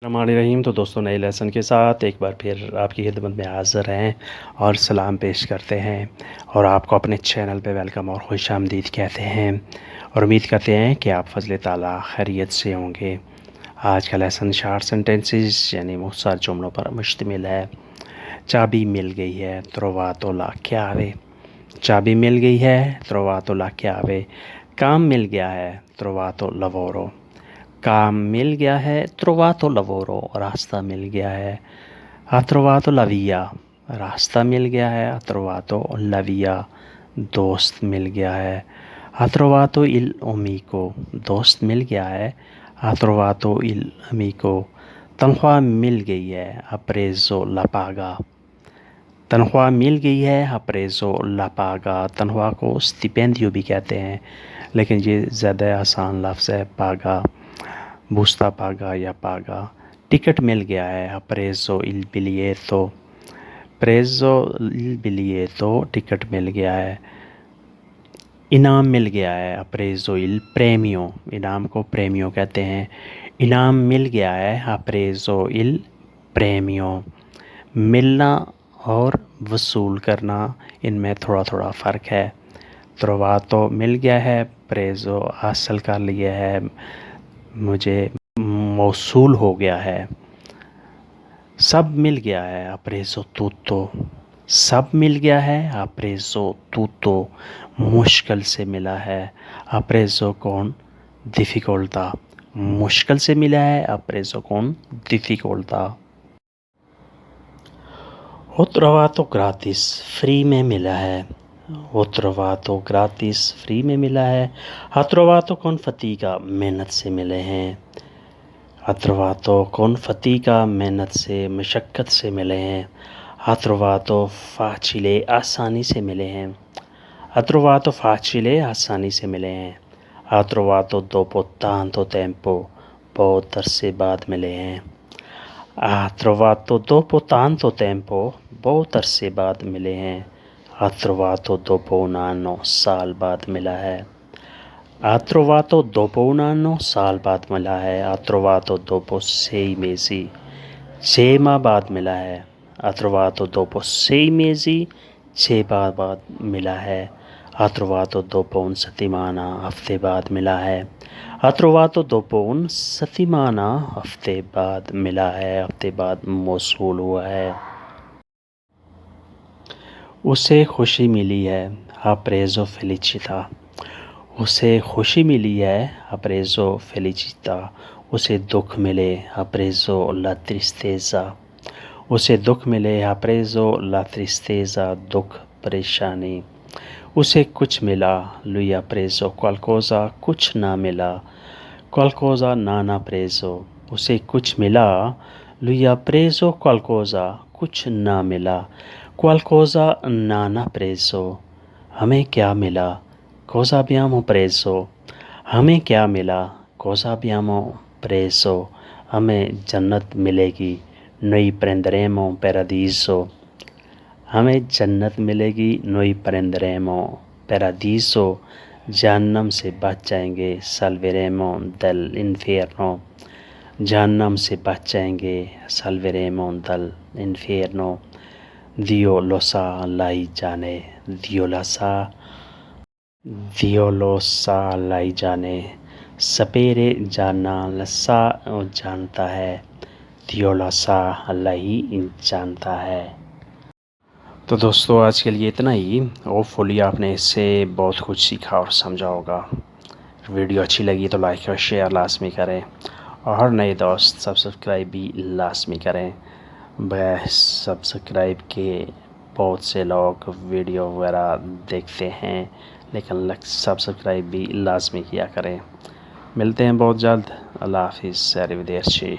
الرحمن الرحیم۔ تو دوستوں نئے لیسن کے ساتھ ایک بار پھر آپ کی خدمت میں حاضر ہیں اور سلام پیش کرتے ہیں اور آپ کو اپنے چینل پہ ویلکم اور خوش آمدید کہتے ہیں اور امید کرتے ہیں کہ آپ فضل تعالیٰ خیریت سے ہوں گے۔ آج کا لیسن شارٹ سینٹنسز یعنی مختصر جملوں پر مشتمل ہے۔ چابی مل گئی ہے trovato la chiave۔ چابی مل گئی ہے trovato la chiave۔ کام مل گیا ہے trovato lavoro۔ کام مل گیا ہے trovato lavoro۔ راستہ مل گیا ہے ha trovato la via۔ راستہ مل گیا ہے ha trovato la via۔ دوست مل گیا ہے ha trovato il amico۔ دوست مل گیا ہے ha trovato il amico۔ تنخواہ مل گئی ہے ha preso la paga۔ تنخواہ مل گئی ہے ha preso la paga۔ تنخواہ کو stipendio بھی کہتے ہیں لیکن یہ زیادہ آسان لفظ ہے paga، busta paga یا paga۔ ٹکٹ مل گیا ہے ha preso il biglietto۔ preso il biglietto ticket مل گیا ہے۔ انعام مل گیا ہے ha preso il premio۔ انعام کو premio کہتے ہیں۔ انعام مل گیا ہے ha preso il premio۔ ملنا اور وصول کرنا ان میں تھوڑا تھوڑا فرق ہے۔ trovato مل گیا ہے، preso حاصل کر لیا ہے، مجھے موصول ہو گیا ہے۔ سب مل گیا ہے ha preso tutto۔ سب مل گیا ہے ha preso tutto۔ مشکل سے ملا ہے ha preso con difficoltà۔ مشکل سے ملا ہے ha preso con difficoltà۔ ho trovato gratis۔ Free میں ملا ہے ho trovato gratis۔ فری میں ملا ہے۔ ha trovato con fatica۔ محنت سے ملے ہیں ha trovato con fatica۔ محنت سے مشقت سے ملے ہیں۔ ha trovato facile۔ آسانی سے ملے ہیں ha trovato facile۔ آسانی سے ملے ہیں۔ ha trovato dopo tanto tempo۔ بہت عرصے بعد ملے ہیں۔ ha trovato dopo tanto tempo۔ بہت عرصے بعد ملے ہیں۔ ha trovato dopo un anno۔ سال بعد ملا ہے۔ ha trovato dopo un anno۔ سال بعد ملا ہے۔ ha trovato dopo 6 mesi۔ 6 ماہ بعد ملا ہے۔ ha trovato dopo 6 mesi۔ 6 ماہ بعد ملا ہے۔ ha trovato dopo un settimana۔ ہفتے بعد ملا ہے۔ ha trovato dopo un settimana۔ ہفتے بعد ملا ہے، ہفتے بعد موصول ہوا ہے۔ اسے خوشی ملی ہے ha preso felicità۔ اسے خوشی ملی ہے ha preso felicità۔ اسے دکھ ملے ha preso la tristezza۔ اسے دکھ ملے ha preso la tristezza۔ دکھ پریشانی۔ اسے کچھ ملا lui ha preso qualcosa۔ کچھ نہ ملا qualcosa non ha preso۔ اسے کچھ ملا lui ha preso qualcosa۔ کچھ نہ ملا qualcosa non ha preso۔ ہمیں کیا ملا cosa abbiamo preso۔ ہمیں کیا ملا cosa abbiamo preso۔ ہمیں جنت ملے گی noi prenderemo paradiso۔ ہمیں جنت ملے گی noi prenderemo paradiso۔ جہنم سے بچ جائیں گے salveremo dall'inferno۔ جہنم سے بچ جائیں گے salveremo dall'inferno۔ Dio lo sa lei جانے Dio la sa۔ Dio lo sa lei جانے sapere جاننا la sa جانتا ہے Dio la sa lei جانتا ہے۔ تو دوستو آج کے لیے اتنا ہی۔ ہوپفلی آپ نے اس سے بہت کچھ سیکھا اور سمجھا ہوگا۔ ویڈیو اچھی لگی تو لائک اور شیئر لازمی کریں اور ہر نئے دوست سبسکرائب بھی لازمی کریں۔ سبسکرائب کے بہت سے لوگ ویڈیو وغیرہ دیکھتے ہیں لیکن سبسکرائب بھی لازمی کیا کریں۔ ملتے ہیں بہت جلد۔ اللہ حافظ۔ arrivederci۔